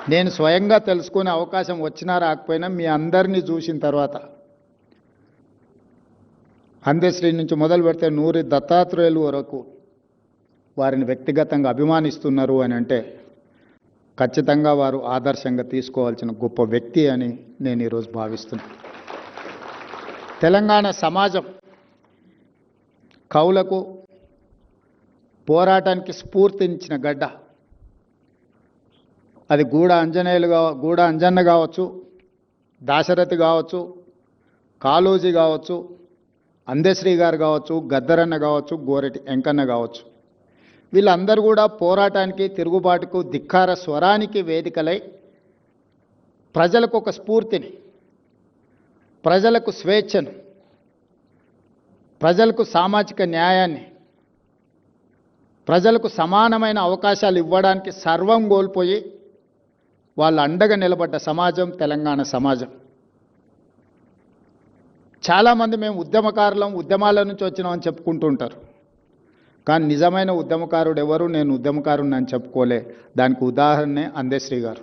నేను స్వయంగా తెలుసుకునే అవకాశం వచ్చినా రాకపోయినా మీ అందరినీ చూసిన తర్వాత అందశ్రీ నుంచి మొదలు పెడితే నూరి దత్తాత్రేయులు వరకు వారిని వ్యక్తిగతంగా అభిమానిస్తున్నారు అని అంటే ఖచ్చితంగా వారు ఆదర్శంగా తీసుకోవాల్సిన గొప్ప వ్యక్తి అని నేను ఈరోజు భావిస్తున్నాను. తెలంగాణ సమాజం కవులకు పోరాటానికి స్ఫూర్తినిచ్చిన గడ్డ. అది గూడ అంజన్న కావచ్చు, దాశరథి కావచ్చు, కాళోజీ కావచ్చు, అందశ్రీ గారు కావచ్చు, గద్దరన్న కావచ్చు, గోరటి వెంకన్న కావచ్చు. వీళ్ళందరూ కూడా పోరాటానికి, తిరుగుబాటుకు, ధిక్కార స్వరానికి వేదికలై ప్రజలకు ఒక స్ఫూర్తిని, ప్రజలకు స్వేచ్ఛను, ప్రజలకు సామాజిక న్యాయాన్ని, ప్రజలకు సమానమైన అవకాశాలు ఇవ్వడానికి సర్వం కోల్పోయి వాళ్ళ అండగా నిలబడ్డ సమాజం తెలంగాణ సమాజం. చాలామంది మేము ఉద్యమకారులం, ఉద్యమాల నుంచి వచ్చినామని చెప్పుకుంటుంటారు. కానీ నిజమైన ఉద్యమకారుడు ఎవరు? నేను ఉద్యమకారుని అని చెప్పుకోలే. దానికి ఉదాహరణే అందశ్రీ గారు.